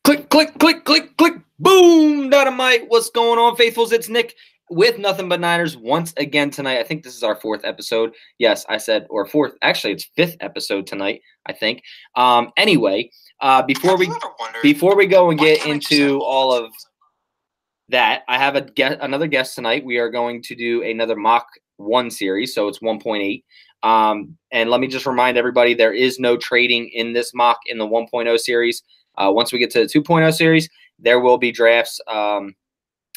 Click, click, click, click, click. Boom, dynamite. What's going on, faithfuls? It's Nick with Nothing But Niners once again tonight. I think this is our fourth episode. Yes, I said, or fourth. Actually, it's fifth episode tonight, I think. Anyway, before we go and get into all of that, I have another guest tonight. We are going to do another Mock 1 series, so it's 1.8. And let me just remind everybody, there is no trading in this mock in the 1.0 series. Once we get to the 2.0 series, there will be drafts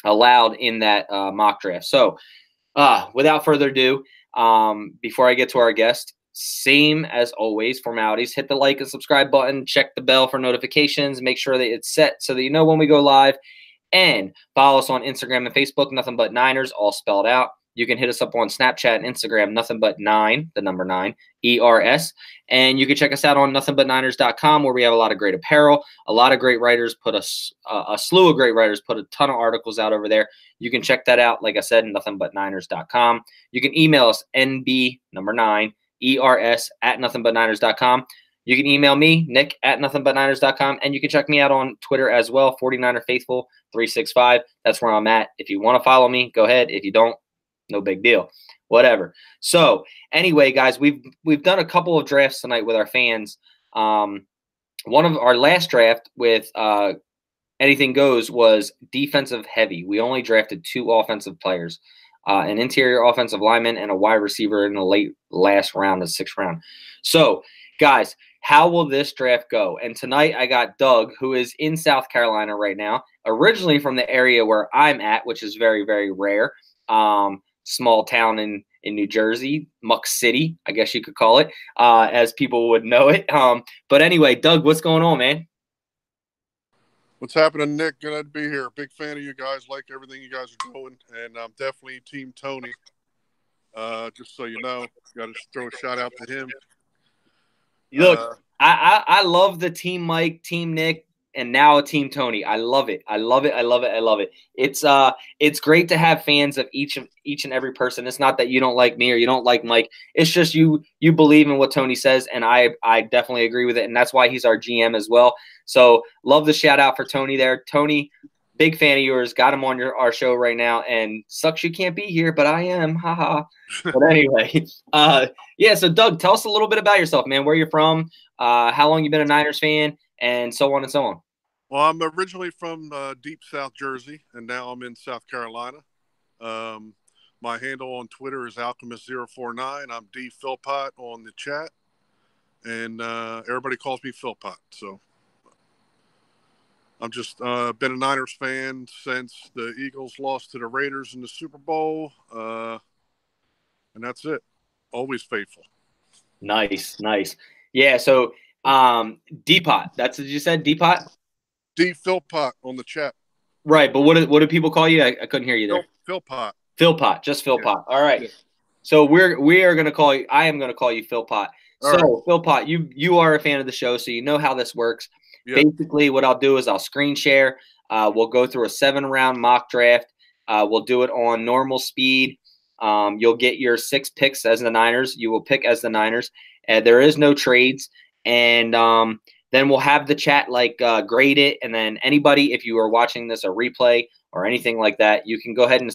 allowed in that mock draft. So without further ado, before I get to our guest, same as always, formalities. Hit the like and subscribe button. Check the bell for notifications. Make sure that it's set so that you know when we go live. And follow us on Instagram and Facebook, Nothing But Niners, all spelled out. You can hit us up on Snapchat and Instagram, Nothing But 9, the number 9, ERS. And you can check us out on nothingbutniners.com, where we have a lot of great apparel. A lot of great writers put a slew of great writers put a ton of articles out over there. You can check that out, like I said, nothingbutniners.com. You can email us, NB, number 9, ERS, at nothingbutniners.com. You can email me, Nick, at nothingbutniners.com. And you can check me out on Twitter as well, 49erfaithful365. That's where I'm at. If you want to follow me, go ahead. If you don't, no big deal. Whatever. So anyway, guys, we've done a couple of drafts tonight with our fans. One of our last draft with Anything Goes was defensive heavy. We only drafted 2 offensive players, an interior offensive lineman and a wide receiver in the last round, the 6th round. So, guys, how will this draft go? And tonight I got Doug, who is in South Carolina right now, originally from the area where I'm at, which is very, very rare. Small town in New Jersey, Muck City, I guess you could call it, as people would know it. But anyway, Doug, what's going on, man? What's happening, Nick? Good to be here. Big fan of you guys. Like everything you guys are doing, and I'm definitely Team Tony. Just so you know, got to throw a shout out to him. Look, I love the Team Mike, Team Nick, and now a Team Tony. I love it. I love it. I love it. I love it. It's great to have fans of each and every person. It's not that you don't like me or you don't like Mike. It's just you believe in what Tony says, and I definitely agree with it, and that's why he's our GM as well. So love the shout out for Tony there. Tony, big fan of yours. Got him on our show right now, and sucks you can't be here, but I am. Haha. But anyway, yeah. So Doug, tell us a little bit about yourself, man. Where you're from, how long you've been a Niners fan, and so on and so on. Well, I'm originally from deep South Jersey, and now I'm in South Carolina. My handle on Twitter is Alchemist049. I'm D Philpott on the chat, and everybody calls me Philpott. So I'm just been a Niners fan since the Eagles lost to the Raiders in the Super Bowl, and that's it. Always faithful. Nice, nice. Yeah. So D-Pot. That's what you said, D-Pot. D Philpott on the chat. Right, but what do people call you? I couldn't hear you there. Philpott. Philpott, just Philpott. Yeah. All right. Yeah. So we are going to call you. I am going to call you Philpott. So right. Philpott, you are a fan of the show, so you know how this works. Yeah. Basically, what I'll do is I'll screen share. We'll go through a 7-round mock draft. We'll do it on normal speed. You'll get your 6 picks as the Niners. You will pick as the Niners. There is no trades, and then we'll have the chat grade it, and then anybody, if you are watching this a replay or anything like that, you can go ahead and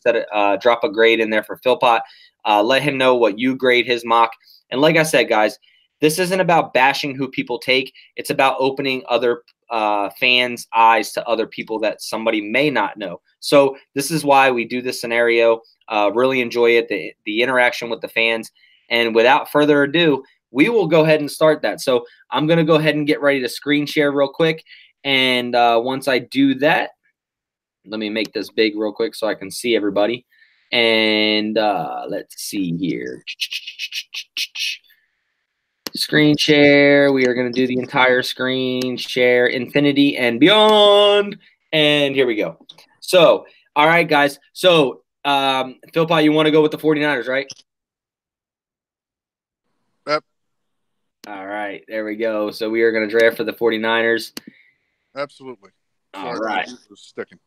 drop a grade in there for Philpott. Let him know what you grade his mock. And like I said, guys, this isn't about bashing who people take. It's about opening other fans' eyes to other people that somebody may not know. So this is why we do this scenario. Really enjoy it, the interaction with the fans. And without further ado, we will go ahead and start that. So I'm going to go ahead and get ready to screen share real quick. And once I do that, let me make this big real quick so I can see everybody. And let's see here. Screen share. We are going to do the entire screen share, infinity and beyond. And here we go. So, all right, guys. So, Philpott, you want to go with the 49ers, right? Yep. All right, there we go. So we are going to draft for the 49ers. Absolutely. All right. Sticking.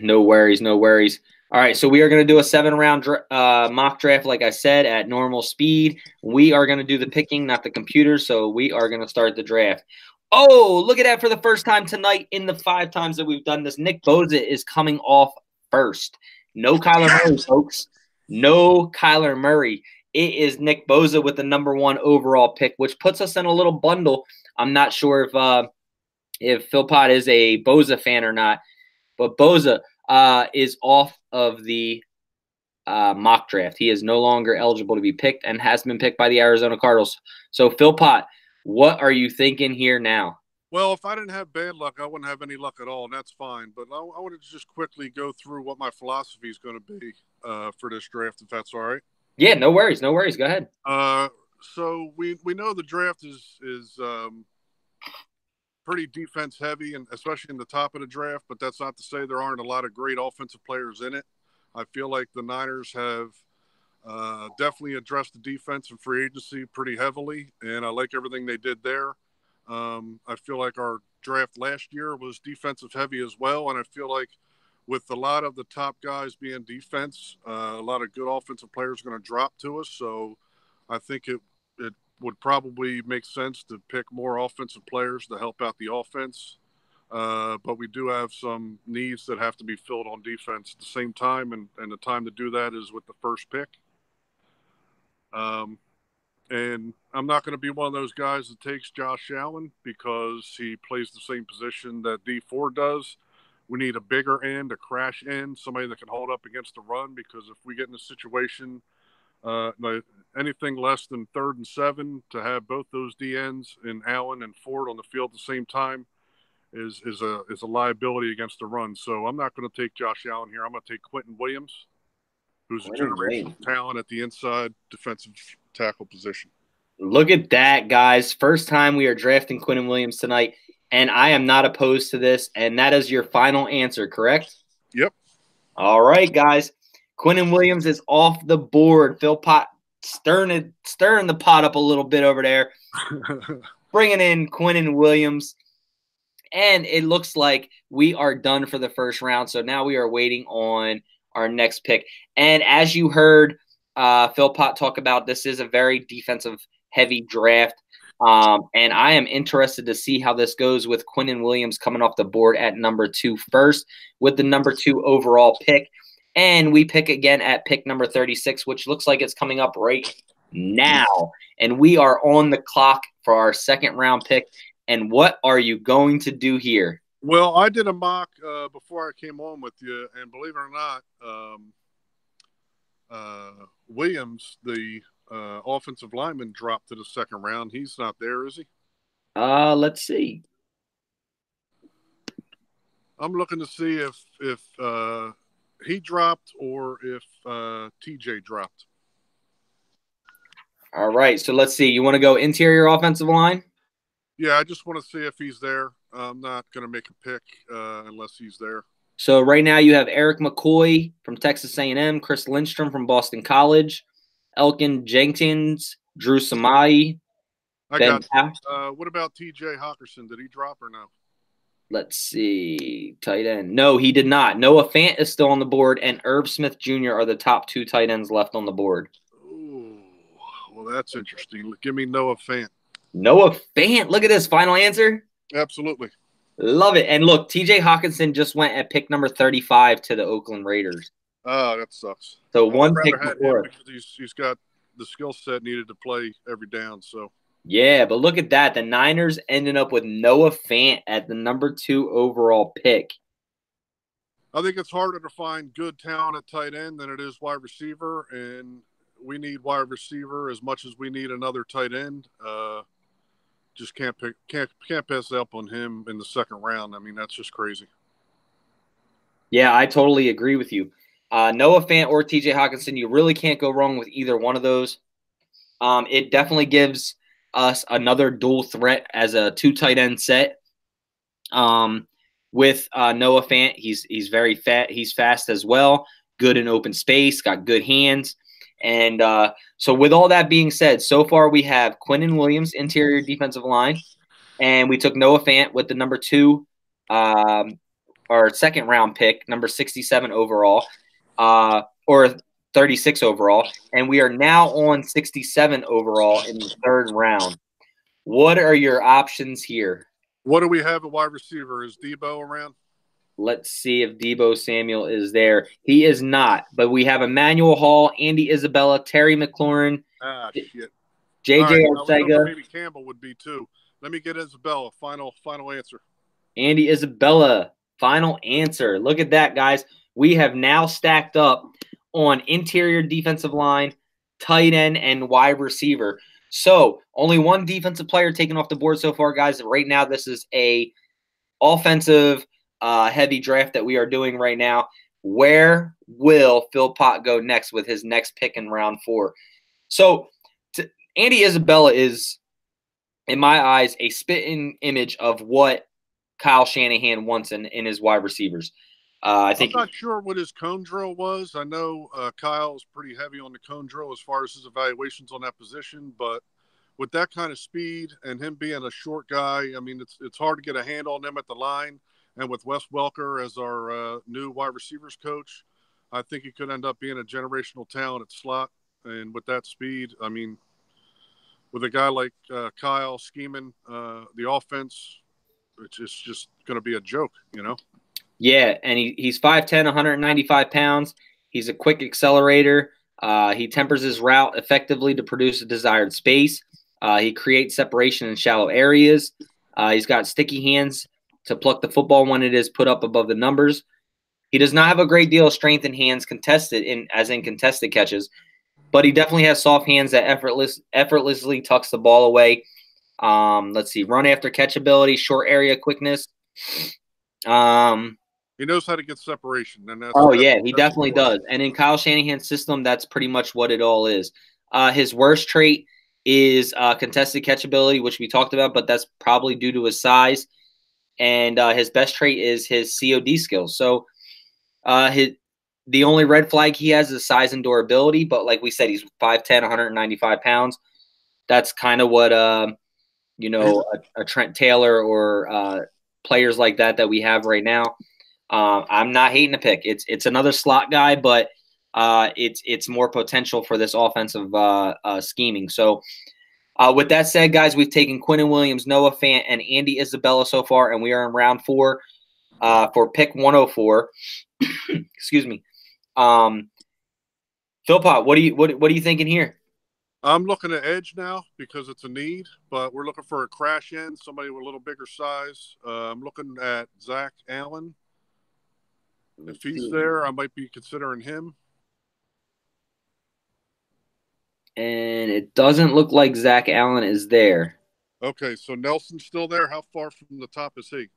No worries, no worries. All right, so we are going to do a 7-round mock draft, like I said, at normal speed. We are going to do the picking, not the computer, so we are going to start the draft. Oh, look at that for the first time tonight in the 5 times that we've done this. Nick Boza is coming off first. No Kyler Murray, folks. No Kyler Murray. It is Nick Boza with the #1 overall pick, which puts us in a little bundle. I'm not sure if Philpott is a Boza fan or not, but Boza is off of the mock draft. He is no longer eligible to be picked and has been picked by the Arizona Cardinals. So, Philpott, what are you thinking here now? Well, if I didn't have bad luck, I wouldn't have any luck at all, and that's fine. But I wanted to just quickly go through what my philosophy is going to be for this draft, if that's all right. Yeah, no worries. No worries. Go ahead. So we know the draft is pretty defense heavy, and especially in the top of the draft. But that's not to say there aren't a lot of great offensive players in it. I feel like the Niners have definitely addressed the defense and free agency pretty heavily, and I like everything they did there. I feel like our draft last year was defensive heavy as well, and I feel like with a lot of the top guys being defense, a lot of good offensive players are going to drop to us. So I think it would probably make sense to pick more offensive players to help out the offense. But we do have some needs that have to be filled on defense at the same time, and the time to do that is with the first pick. And I'm not going to be one of those guys that takes Josh Allen because he plays the same position that D Ford does. We need a bigger end, a crash end, somebody that can hold up against the run, because if we get in a situation anything less than 3rd and 7 to have both those D ends in Allen and Ford on the field at the same time is a liability against the run. So I'm not going to take Josh Allen here. I'm going to take Quentin Williams, who's a generational talent at the inside defensive tackle position. Look at that, guys. First time we are drafting Quentin Williams tonight, and I am not opposed to this, and that is your final answer, correct? Yep. All right, guys. Quentin Williams is off the board. Philpott stirring the pot up a little bit over there, bringing in Quentin Williams. And it looks like we are done for the first round. So now we are waiting on our next pick. And as you heard Philpott talk about, this is a very defensive-heavy draft. And I am interested to see how this goes with Quentin Williams coming off the board at #2 first with the #2 overall pick. And we pick again at pick number 36, which looks like it's coming up right now. And we are on the clock for our second round pick. And what are you going to do here? Well, I did a mock before I came on with you, and believe it or not, Williams, the offensive lineman, dropped to the second round. He's not there, is he? Let's see. I'm looking to see if he dropped or if TJ dropped. All right, so let's see. You want to go interior offensive line? Yeah, I just want to see if he's there. I'm not going to make a pick unless he's there. So right now you have Eric McCoy from Texas A&M, Chris Lindstrom from Boston College, Elkin Jenkins, Drew Samai. I got what about TJ Hawkinson? Did he drop or no? Let's see. Tight end. No, he did not. Noah Fant is still on the board, and Herb Smith Jr. are the top 2 tight ends left on the board. Ooh, well, that's interesting. Give me Noah Fant. Noah Fant. Look at this. Final answer? Absolutely. Love it. And look, TJ Hawkinson just went at pick number 35 to the Oakland Raiders. Oh, that sucks. So one pick before. Because he's got the skill set needed to play every down. So yeah, but look at that. The Niners ended up with Noah Fant at the #2 overall pick. I think it's harder to find good talent at tight end than it is wide receiver, and we need wide receiver as much as we need another tight end. Just can't pass up on him in the second round. I mean, that's just crazy. Yeah, I totally agree with you. Noah Fant or TJ Hawkinson, you really can't go wrong with either one of those. It definitely gives us another dual threat as a 2 tight end set. With Noah Fant, he's very fat. He's fast as well. Good in open space. Got good hands. And so with all that being said, so far we have Quentin Williams, interior defensive line, and we took Noah Fant with the #2, our second round pick, number 67 overall, or 36 overall, and we are now on 67 overall in the third round. What are your options here? What do we have at wide receiver? Is Debo around? Let's see if Debo Samuel is there. He is not, but we have Emmanuel Hall, Andy Isabella, Terry McLaurin, Ah, shit. All JJ right, I was hoping Arcega, maybe Campbell would be too. Let me get Isabella. Final answer. Andy Isabella. Final answer. Look at that, guys. We have now stacked up on interior defensive line, tight end, and wide receiver. So only one defensive player taken off the board so far, guys. Right now, this is a offensive heavy draft that we are doing right now. Where will Phil Pott go next with his next pick in round 4? So Andy Isabella is, in my eyes, a spitting image of what Kyle Shanahan wants in his wide receivers. I I'm think, not sure what his cone drill was. I know Kyle's pretty heavy on the cone drill as far as his evaluations on that position, but with that kind of speed and him being a short guy, I mean, it's hard to get a handle on them at the line. And with Wes Welker as our new wide receivers coach, I think he could end up being a generational talent at slot. And with that speed, I mean, with a guy like Kyle scheming the offense, it's just going to be a joke, you know? yeah, and he's 5'10", 195 pounds. He's a quick accelerator. He tempers his route effectively to produce a desired space. He creates separation in shallow areas. He's got sticky hands to pluck the football when it is put up above the numbers. He does not have a great deal of strength in hands contested as in contested catches, but he definitely has soft hands that effortlessly tucks the ball away. Let's see, run after catch ability, short area quickness. He knows how to get separation, and Yeah, he that's definitely important. does. And in Kyle Shanahan's system, that's pretty much what it all is. His worst trait is contested catchability, which we talked about, but that's probably due to his size. And his best trait is his COD skills. So the only red flag he has is size and durability. But like we said, he's 5'10", 195 pounds. That's kind of what a Trent Taylor or players like that we have right now. I'm not hating the pick. It's another slot guy, but it's more potential for this offensive scheming. So with that said, guys, we've taken Quinnen Williams, Noah Fant, and Andy Isabella so far, and we are in round 4 for pick 104. Excuse me. Philpott, what are you thinking here? I'm looking at edge now because it's a need, but we're looking for a crash end, somebody with a little bigger size. I'm looking at Zach Allen. If he's there, I might be considering him. And it doesn't look like Zach Allen is there. Okay, so Nelson's still there. How far from the top is he?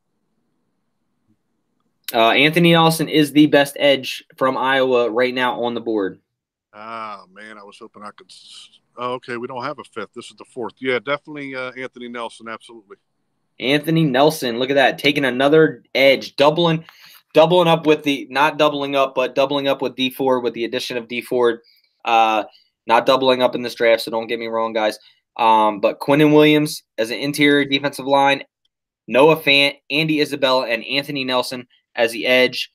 Anthony Nelson is the best edge from Iowa right now on the board. Ah, man, I was hoping I could. Oh, okay, we don't have a 5th. This is the 4th. Yeah, definitely Anthony Nelson. Absolutely. Anthony Nelson, look at that, taking another edge, doubling up with the not doubling up, but doubling up with D Ford with the addition of D Ford. Not doubling up in this draft, so don't get me wrong, guys. But Quinnen Williams as an interior defensive line, Noah Fant, Andy Isabella, and Anthony Nelson as the edge.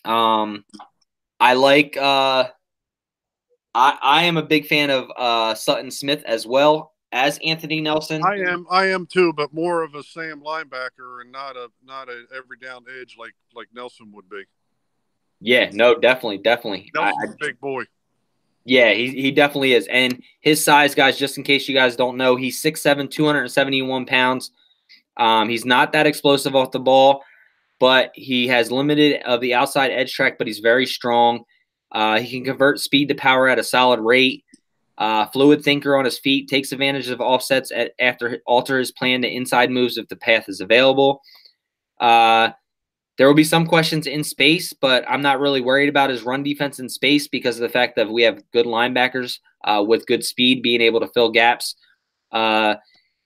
I like. I am a big fan of Sutton Smith as well as Anthony Nelson. I am too, but more of a Sam linebacker and not a every down edge like Nelson would be. Yeah, no, definitely. Nelson's a big boy. Yeah, he definitely is. And his size, guys, just in case you guys don't know, he's 6'7", 271 pounds. He's not that explosive off the ball, but he has limited of the outside edge track, but he's very strong. He can convert speed to power at a solid rate. Fluid thinker on his feet, takes advantage of offsets after alter his plan to inside moves if the path is available. There will be some questions in space, but I'm not really worried about his run defense in space because of the fact that we have good linebackers with good speed being able to fill gaps.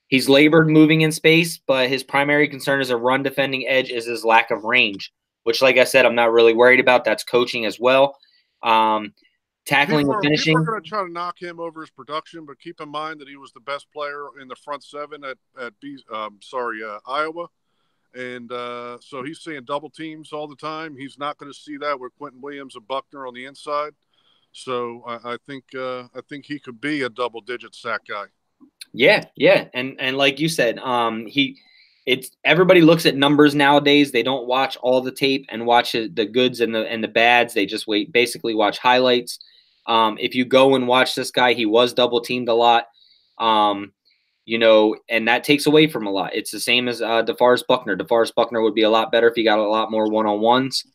He's labored moving in space, but his primary concern as a run defending edge is his lack of range, which, like I said, I'm not really worried about. That's coaching as well. Tackling and finishing. People are going to try to knock him over his production, but keep in mind that he was the best player in the front 7 at Iowa. And so he's seeing double teams all the time. He's not going to see that with Quentin Williams and Buckner on the inside. So I think he could be a double-digit sack guy. Yeah, and like you said, it's everybody looks at numbers nowadays. They don't watch all the tape and watch the goods and the bads. They just basically watch highlights. If you go and watch this guy, he was double teamed a lot. And that takes away from a lot. It's the same as DeForest Buckner. DeForest Buckner would be a lot better if he got a lot more one-on-ones.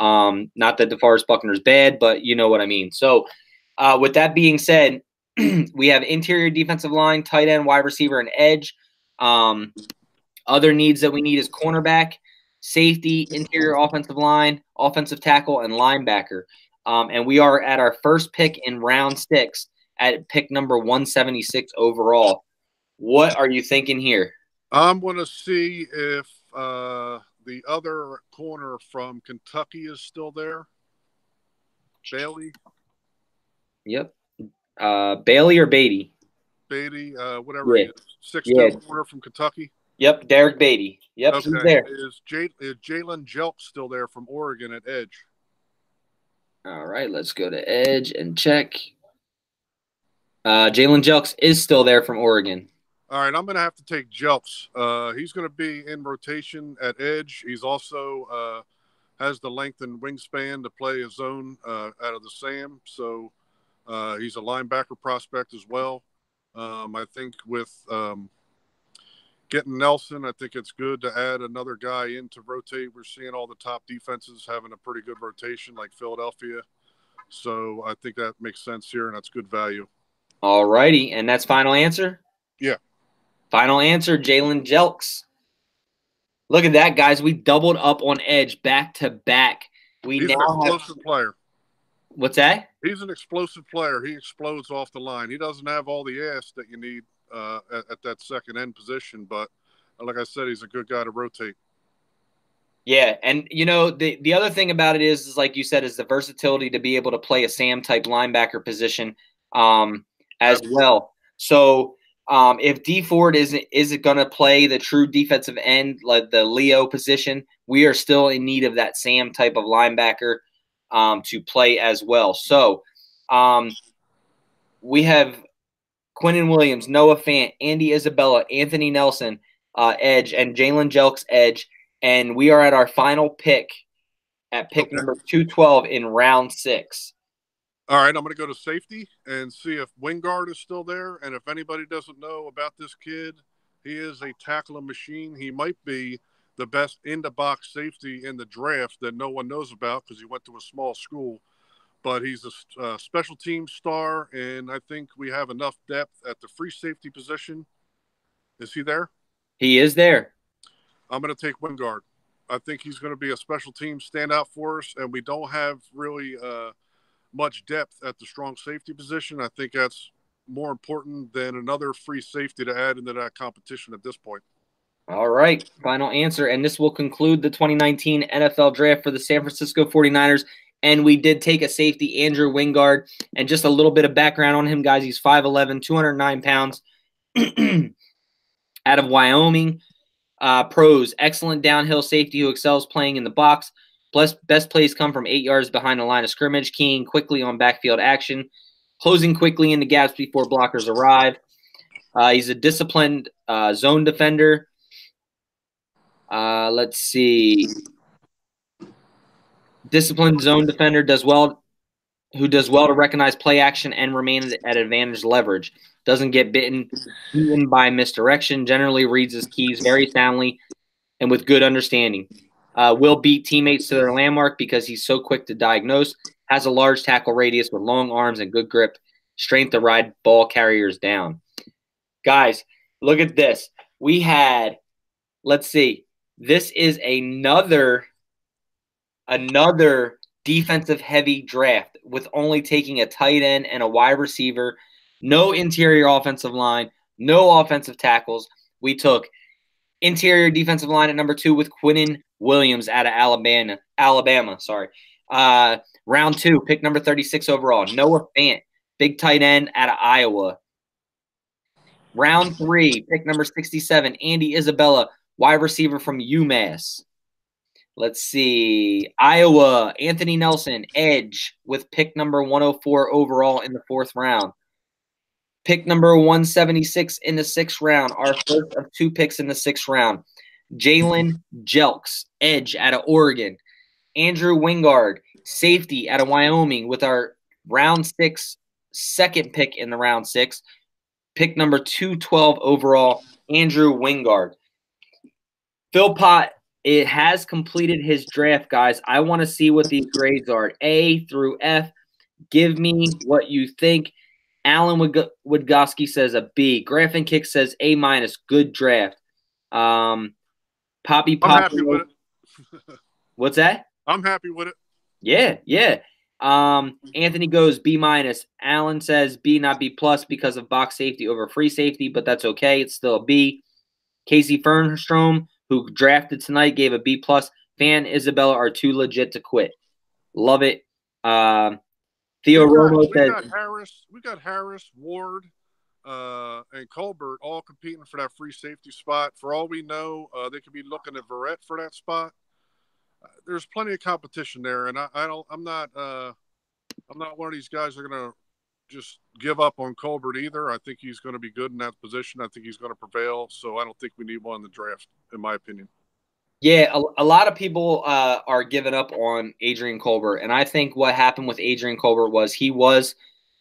Not that DeForest Buckner's bad, but you know what I mean. So with that being said, we have interior defensive line, tight end, wide receiver, and edge. Other needs that we need is cornerback, safety, interior offensive line, offensive tackle, and linebacker. And we are at our first pick in round 6 at pick number 176 overall. What are you thinking here? I'm going to see if the other corner from Kentucky is still there. Bailey. Yep. Bailey or Beatty? Beatty, whatever he is. 6'2" corner from Kentucky. Yep, Derek Beatty. Yep, okay. He's there. Is Jalen Jelks still there from Oregon at edge? All right, let's go to edge and check. Jalen Jelks is still there from Oregon. All right, I'm going to have to take Jelks. He's going to be in rotation at edge. He's also has the length and wingspan to play his zone out of the SAM. So he's a linebacker prospect as well. I think with getting Nelson, I think it's good to add another guy in to rotate. We're seeing all the top defenses having a pretty good rotation like Philadelphia. So I think that makes sense here, and that's good value. All righty, and that's final answer? Yeah. Final answer, Jalen Jelks. Look at that, guys. We doubled up on edge back to back. He's an explosive player. What's that? He's an explosive player. He explodes off the line. He doesn't have all the ass that you need at that second end position, but like I said, he's a good guy to rotate. Yeah, and the other thing about it is like you said, is the versatility to be able to play a Sam type linebacker position as well. So if D Ford isn't going to play the true defensive end, like the Leo position, we are still in need of that Sam type of linebacker to play as well. So we have Quinnen Williams, Noah Fant, Andy Isabella, Anthony Nelson, edge, and Jalen Jelks, edge. And we are at our final pick at pick number 212 in round 6. All right, I'm going to go to safety and see if Wingard is still there. And if anybody doesn't know about this kid, he is a tackling machine. He might be the best in-the-box safety in the draft that no one knows about because he went to a small school. But he's a special team star, and I think we have enough depth at the free safety position. Is he there? He is there. I'm going to take Wingard. I think he's going to be a special team standout for us, and we don't have really much depth at the strong safety position. I think that's more important than another free safety to add into that competition at this point. All right, final answer, and this will conclude the 2019 NFL Draft for the San Francisco 49ers. And we did take a safety, Andrew Wingard, and just a little bit of background on him, guys. He's 5'11", 209 pounds, out of Wyoming. Pros, excellent downhill safety who excels playing in the box. Best plays come from 8 yards behind the line of scrimmage, keying quickly on backfield action, closing quickly into gaps before blockers arrive. He's a disciplined zone defender. Let's see. Disciplined zone defender who does well to recognize play action and remain at advantage leverage. Doesn't get beaten by misdirection. Generally reads his keys very soundly and with good understanding. Will beat teammates to their landmark because he's so quick to diagnose. Has a large tackle radius with long arms and good grip. Strength to ride ball carriers down. Guys, look at this. We had, let's see. This is another defensive heavy draft with only taking a tight end and a wide receiver, no interior offensive line, no offensive tackles. We took interior defensive line at number 2 with Quinnen Williams out of Alabama. Round 2, pick number 36 overall, Noah Fant, big tight end out of Iowa. Round 3, pick number 67, Andy Isabella, wide receiver from UMass. Let's see. Iowa, Anthony Nelson, edge with pick number 104 overall in the 4th round. Pick number 176 in the 6th round, our first of 2 picks in the 6th round. Jalen Jelks, edge out of Oregon. Andrew Wingard, safety out of Wyoming with our round 6, second pick in the round 6, pick number 212 overall, Andrew Wingard. Phil Pott, it has completed his draft, guys. I want to see what these grades are. A through F. Give me what you think. Alan Woodgoski says a B. Graffin Kick says A minus. Good draft. Poppy Pop. I'm happy with it. What's that? I'm happy with it. Yeah. Anthony goes B minus. Alan says B, not B plus, because of box safety over free safety, but that's okay. It's still a B. Casey Fernstrom, who drafted tonight, gave a B plus. Fan Isabella are too legit to quit. Love it. Theo Romo says we got Harris, Ward, and Colbert all competing for that free safety spot. For all we know, they could be looking at Verrett for that spot. There's plenty of competition there, and I'm not one of these guys that are going to just give up on Colbert either. I think he's going to be good in that position. I think he's going to prevail. So I don't think we need one in the draft, in my opinion. Yeah, a lot of people are giving up on Adrian Colbert, and I think what happened with Adrian Colbert was he was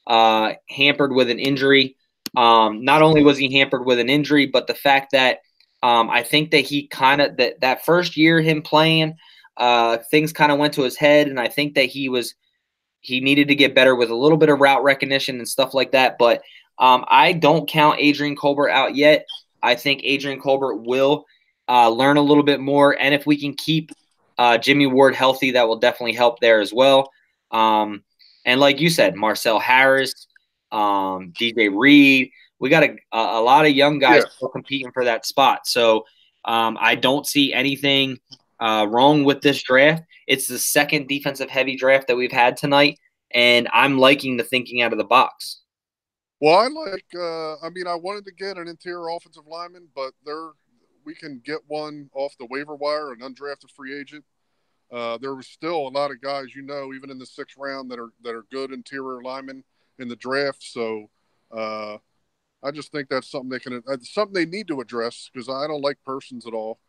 hampered with an injury. Not only was he hampered with an injury, but the fact that I think that he kind of that first year him playing, things kind of went to his head, and I think that he needed to get better with a little bit of route recognition and stuff like that. But I don't count Adrian Colbert out yet. I think Adrian Colbert will learn a little bit more. And if we can keep Jimmy Ward healthy, that will definitely help there as well. And like you said, Marcel Harris, DJ Reed, we got a lot of young guys still competing for that spot. So I don't see anything wrong with this draft. It's the second defensive heavy draft that we've had tonight, and I'm liking the thinking out of the box. Well, I wanted to get an interior offensive lineman, but we can get one off the waiver wire, an undrafted free agent. There was still a lot of guys, even in the 6th round that are good interior linemen in the draft. So I just think that's something something they need to address, because I don't like Persons at all.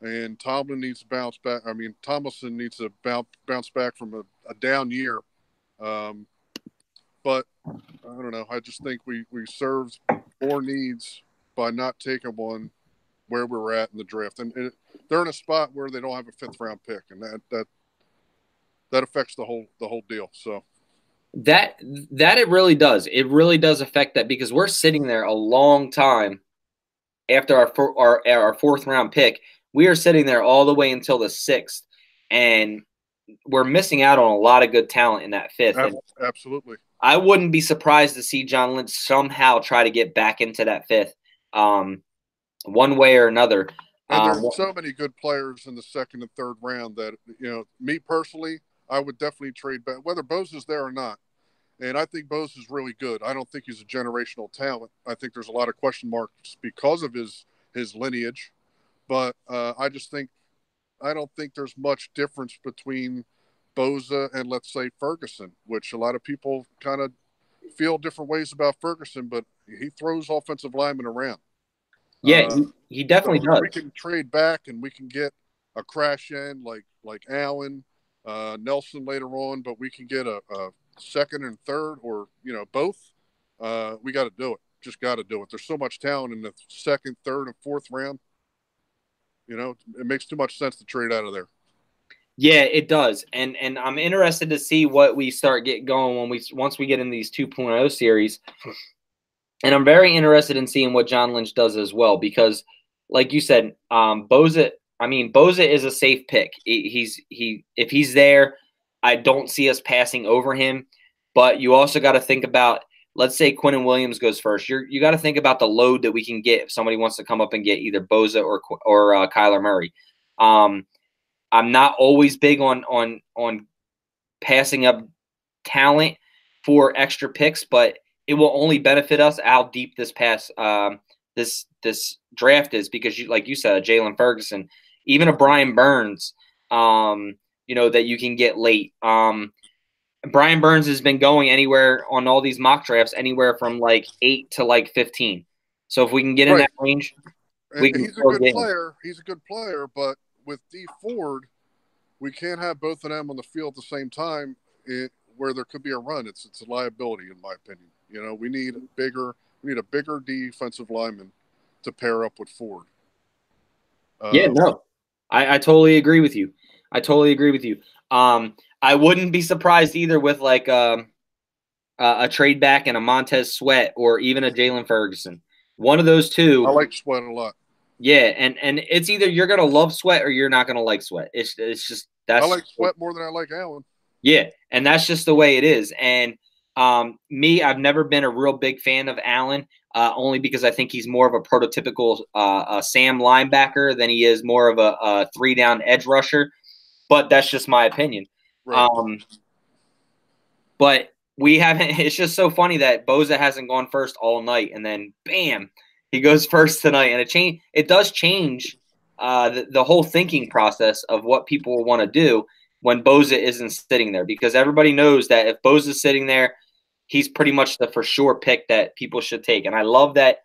And Tomlin needs to bounce back. Tomlinson needs to bounce back from a down year. But I don't know. I just think we served more needs by not taking one where we're at in the draft. And they're in a spot where they don't have a 5th round pick, and that affects the whole deal. So that it really does. It really does affect that, because we're sitting there a long time after our 4th round pick. We are sitting there all the way until the 6th, and we're missing out on a lot of good talent in that 5th. Absolutely. I wouldn't be surprised to see John Lynch somehow try to get back into that 5th, one way or another. And there's so many good players in the 2nd and 3rd round that, me personally, I would definitely trade back, whether Bosa's there or not. And I think Bosa's really good. I don't think he's a generational talent. I think there's a lot of question marks because of his lineage. But I don't think there's much difference between Bosa and, let's say, Ferguson, which a lot of people kind of feel different ways about Ferguson, but he throws offensive linemen around. Yeah, he definitely does. We can trade back, and we can get a crash end like Allen, Nelson later on, but we can get a 2nd and 3rd, or both. We got to do it. Just got to do it. There's so much talent in the 2nd, 3rd, and 4th round. It makes too much sense to trade out of there. Yeah, it does. And I'm interested to see what we start going once we get in these 2.0 series. And I'm very interested in seeing what John Lynch does as well, because like you said, Bosa is a safe pick. If he's there, I don't see us passing over him. But you also got to think about, let's say Quinnen Williams goes first. You got to think about the load that we can get if somebody wants to come up and get either Bosa or Kyler Murray. I'm not always big on passing up talent for extra picks, but it will only benefit us how deep this draft is, because like you said, Jalen Ferguson, even a Brian Burns, that you can get late. Brian Burns has been going anywhere on all these mock drafts, anywhere from like 8 to like 15. So if we can get in that range. And we can he's a score good games. player. He's a good player, but with D Ford, we can't have both of them on the field at the same time where there could be a run. It's a liability, in my opinion. You know, we need a bigger defensive lineman to pair up with Ford. Yeah, no, I totally agree with you. I totally agree with you. I wouldn't be surprised either with like a trade back and a Montez Sweat or even a Jalen Ferguson. One of those two. I like Sweat a lot. Yeah, and it's either you're gonna love Sweat or you're not gonna like Sweat. It's just that's. I like Sweat more than I like Allen. Yeah, and that's just the way it is. And me, I've never been a real big fan of Allen, only because I think he's more of a prototypical Sam linebacker than he is more of a three-down edge rusher. But that's just my opinion. Right. But we haven't. It's just so funny that Boza hasn't gone first all night, and then bam, he goes first tonight, and it does change the whole thinking process of what people want to do when Boza isn't sitting there, because everybody knows that if Boza's sitting there, he's pretty much the for sure pick that people should take. And I love that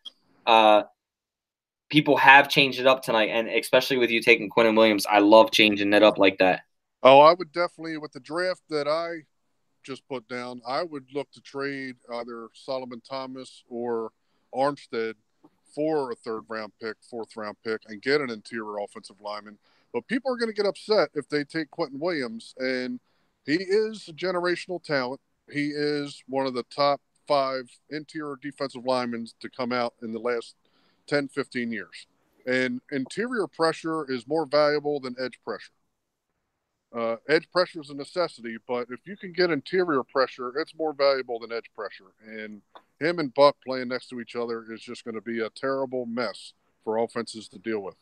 people have changed it up tonight, and especially with you taking Quinnen Williams, I love changing it up like that. Oh, I would definitely, with the draft that I just put down, I would look to trade either Solomon Thomas or Armstead for a third-round pick, fourth-round pick, and get an interior offensive lineman. But people are going to get upset if they take Quinnen Williams, and he is a generational talent. He is one of the top 5 interior defensive linemen to come out in the last 10, 15 years. And interior pressure is more valuable than edge pressure. Edge pressure is a necessity, but if you can get interior pressure, it's more valuable than edge pressure. And him and Buck playing next to each other is just going to be a terrible mess for offenses to deal with.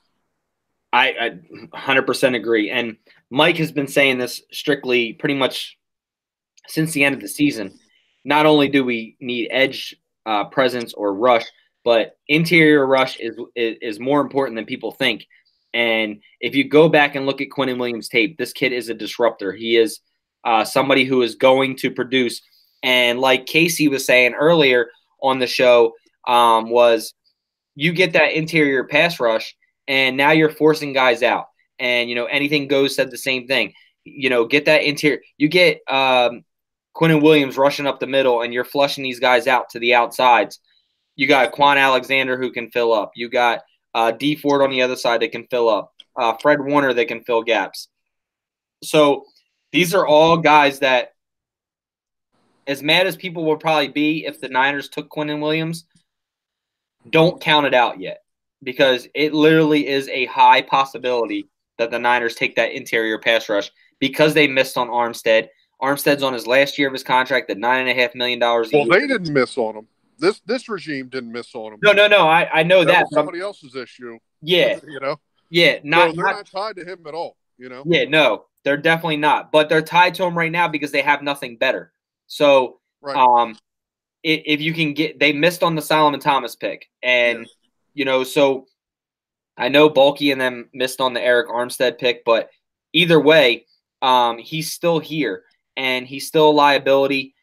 I 100% agree. And Mike has been saying this strictly pretty much since the end of the season. Not only do we need edge presence or rush, but interior rush is more important than people think. And if you go back and look at Quinnen Williams' tape, this kid is a disruptor. He is somebody who is going to produce. And like Casey was saying earlier on the show, was you get that interior pass rush, and now you're forcing guys out. And, Anything Goes said the same thing. Get that interior. You get Quinnen Williams rushing up the middle, and you're flushing these guys out to the outsides. You got Quan Alexander who can fill up. You got D Ford on the other side that can fill up. Fred Warner that can fill gaps. So these are all guys that, as mad as people would probably be if the Niners took Quinnen Williams, don't count it out yet, because it literally is a high possibility that the Niners take that interior pass rush because they missed on Armstead. Armstead's on his last year of his contract at $9.5 million a year. Well, they didn't miss on him. This regime didn't miss on him. No. I know that. Was somebody else's issue. Yeah. Yeah, they're not tied to him at all, Yeah, no, they're definitely not. But they're tied to him right now because they have nothing better. So, right. If you can they missed on the Solomon Thomas pick. And, so I know Bulky and them missed on the Eric Armstead pick, but either way, he's still here and he's still a liability.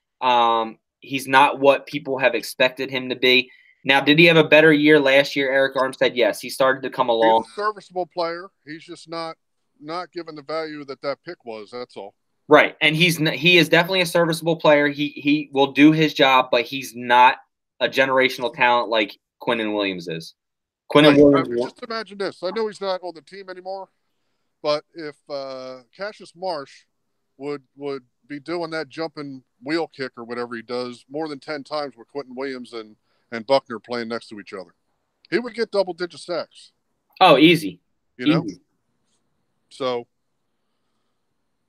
He's not what people have expected him to be. Now, did he have a better year last year, Eric Armstead? Yes, he started to come along. He's a serviceable player. He's just not given the value that pick was. That's all. Right, and he is definitely a serviceable player. He will do his job, but he's not a generational talent like Quinnen Williams is. Williams. Just imagine this. I know he's not on the team anymore, but if Cassius Marsh would be doing that jumping wheel kick or whatever he does more than 10 times with Quinnen Williams and Buckner playing next to each other, he would get double-digit sacks. Oh, easy. Easy. So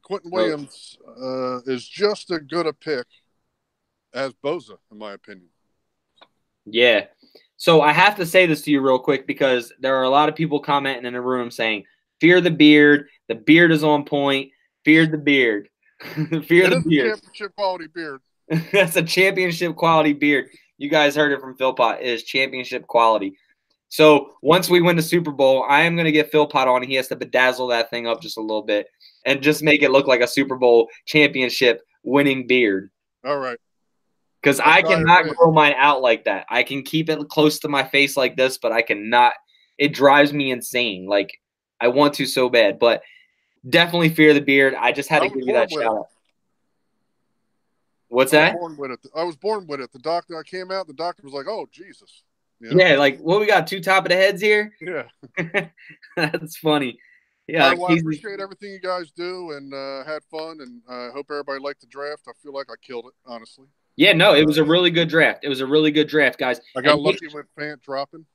Quinnen Williams is just as good a pick as Boza, in my opinion. Yeah. So I have to say this to you real quick, because there are a lot of people commenting in the room saying, fear the beard. The beard is on point. Fear the beard. Fear the beard. A championship quality beard. That's a championship quality beard. You guys heard it from Philpott. It is championship quality. So once we win the Super Bowl, I am going to get Philpott on. He has to bedazzle that thing up just a little bit and just make it look like a Super Bowl championship winning beard. All right. Because I cannot grow mine out like that. I can keep it close to my face like this, but I cannot it drives me insane. Like I want to so bad, but definitely fear the beard. I just had to I was give you born that with shout it. out. What's I was that? born with it. I was born with it. The doctor, I came out, the doctor was like, "Oh, Jesus." You know? Yeah, like what we got, two top of the heads here. Yeah. That's funny. All Yeah, right, well, I Casey. appreciate everything you guys do, and had fun, and I hope everybody liked the draft. I feel like I killed it, honestly. Yeah, no, it was a really good draft. It was a really good draft, guys. I And got lucky with Fant dropping,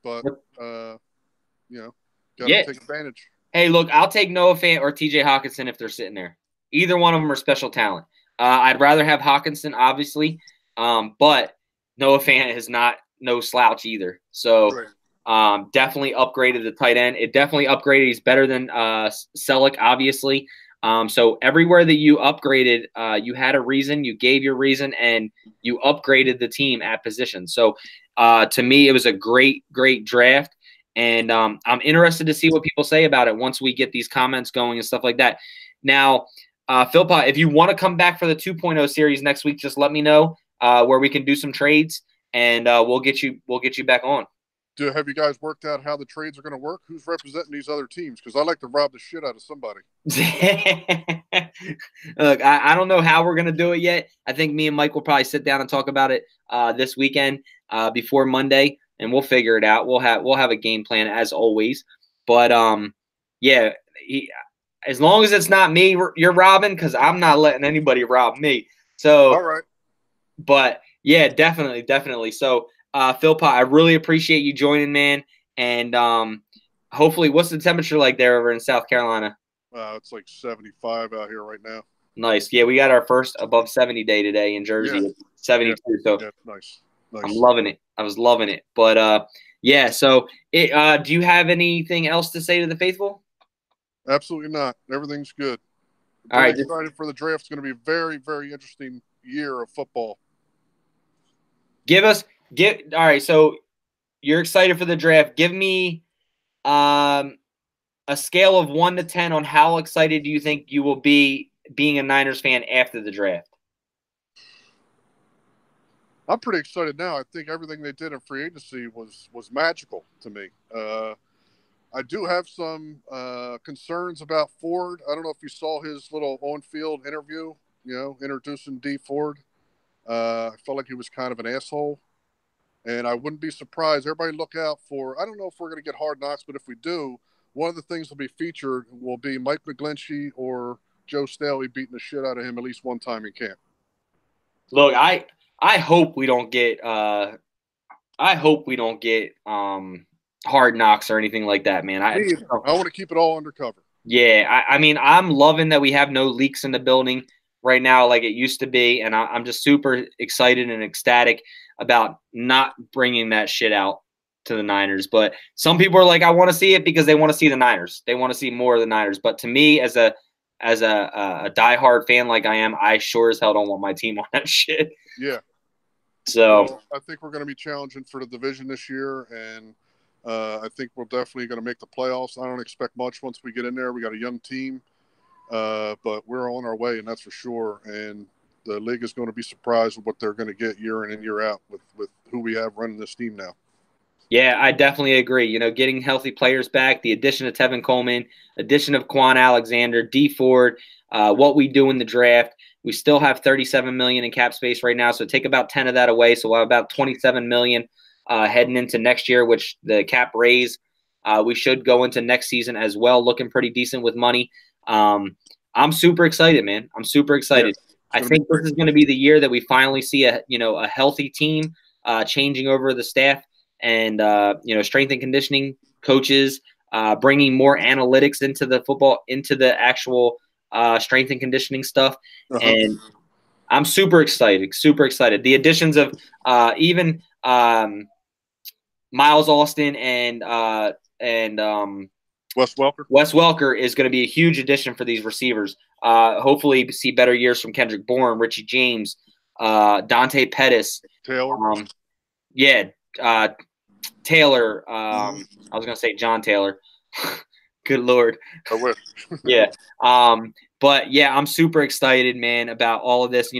but you know, got to yeah, take advantage. hey, look, I'll take Noah Fant or TJ Hawkinson if they're sitting there. Either one of them are special talent. I'd rather have Hawkinson, obviously, but Noah Fant is not no slouch either. So definitely upgraded the tight end. It definitely upgraded. He's better than Selleck, obviously. So everywhere that you upgraded, you had a reason. You gave your reason, and you upgraded the team at position. So to me, it was a great, great draft. And I'm interested to see what people say about it once we get these comments going and stuff like that. Now, Philpott, if you want to come back for the 2.0 series next week, just let me know where we can do some trades, and we'll get you back on. Have you guys worked out how the trades are going to work? Who's representing these other teams? Because I like to rob the shit out of somebody. Look, I don't know how we're going to do it yet. I think me and Mike will probably sit down and talk about it this weekend before Monday, and we'll figure it out. We'll have a game plan as always. But yeah, as long as it's not me, you're robbing, because I'm not letting anybody rob me. So, all right. But yeah, definitely. So, Philpott, I really appreciate you joining, man. And hopefully, what's the temperature like there over in South Carolina? It's like 75 out here right now. Nice. Yeah, we got our first above 70 day today in Jersey. Yeah. 72. Yeah. So yeah, nice. I'm loving it. I was loving it. But yeah. So do you have anything else to say to the faithful? Absolutely not. Everything's good. All right. Excited for the draft. It's going to be a very, very interesting year of football. All right. So you're excited for the draft. Give me a scale of 1 to 10 on how excited do you think you will be being a Niners fan after the draft? I'm pretty excited now. I think everything they did in free agency was magical to me. I do have some concerns about Ford. I don't know if you saw his little on-field interview, introducing D Ford. I felt like he was kind of an asshole. And I wouldn't be surprised. Everybody look out for, I don't know if we're going to get Hard Knocks, but if we do, one of the things will be featured will be Mike McGlinchey or Joe Staley beating the shit out of him at least one time in camp. Look, I hope we don't get Hard Knocks or anything like that, man. I want to keep it all undercover. Yeah, I mean, I'm loving that we have no leaks in the building right now like it used to be, and I'm just super excited and ecstatic about not bringing that shit out to the Niners. But some people are like, I want to see it because they want to see the Niners. They want to see more of the Niners. But to me, as a diehard fan like I am, I sure as hell don't want my team on that shit. Yeah. So I think we're going to be challenging for the division this year, and I think we're definitely going to make the playoffs. I don't expect much once we get in there. We got a young team, but we're on our way, and that's for sure. And the league is going to be surprised with what they're going to get year in and year out with who we have running this team now. Yeah, I definitely agree. Getting healthy players back, the addition of Tevin Coleman, addition of Quan Alexander, D Ford, what we do in the draft. We still have $37 million in cap space right now, so take about 10 of that away. So we'll have about $27 million heading into next year, which the cap raise. We should go into next season as well, looking pretty decent with money. I'm super excited, man. I'm super excited. Yeah, I think this is going to be the year that we finally see a healthy team changing over the staff and strength and conditioning coaches, bringing more analytics into the football, into the actual strength and conditioning stuff. And I'm super excited, super excited. The additions of even Miles Austin and Wes Welker. Wes Welker is going to be a huge addition for these receivers. Hopefully see better years from Kendrick Bourne, Richie James, Dante Pettis. Taylor. Taylor. I was going to say John Taylor. Good Lord. I wish. Yeah. But yeah, I'm super excited, man, about all of this.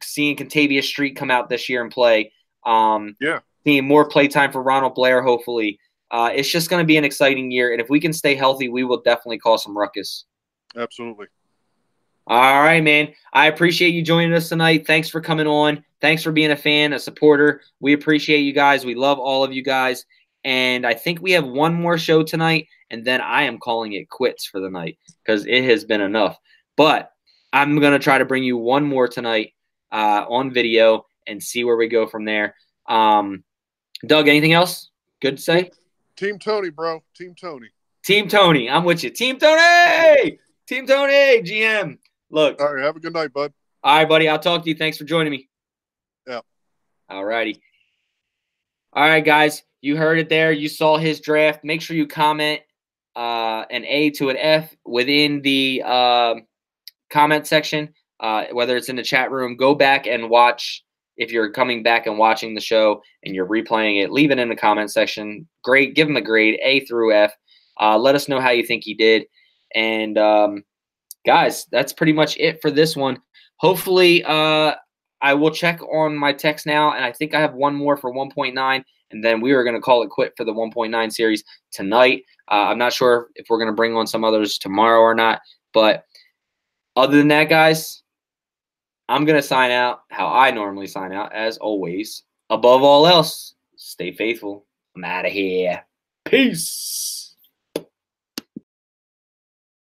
Seeing Contavious Street come out this year and play. Seeing more playtime for Ronald Blair, hopefully. It's just going to be an exciting year. And if we can stay healthy, we will definitely cause some ruckus. Absolutely. All right, man. I appreciate you joining us tonight. Thanks for coming on. Thanks for being a fan, a supporter. We appreciate you guys. We love all of you guys. And I think we have one more show tonight, and then I am calling it quits for the night because it has been enough. But I'm going to try to bring you one more tonight on video and see where we go from there. Doug, anything else good to say? Team Tony, bro. Team Tony. Team Tony. I'm with you. Team Tony! Team Tony, GM. Look. All right. Have a good night, bud. All right, buddy. I'll talk to you. Thanks for joining me. Yeah. All righty. All right, guys. You heard it there. You saw his draft. Make sure you comment an A to an F within the comment section, whether it's in the chat room. Go back and watch. If you're coming back and watching the show and you're replaying it, leave it in the comment section. Great. Give him a grade, A through F. Let us know how you think he did. And guys, that's pretty much it for this one. Hopefully, I will check on my text now, and I think I have one more for 1.9, and then we are going to call it quit for the 1.9 series tonight. I'm not sure if we're going to bring on some others tomorrow or not, but other than that, guys, I'm going to sign out how I normally sign out, as always. Above all else, stay faithful. I'm out of here. Peace.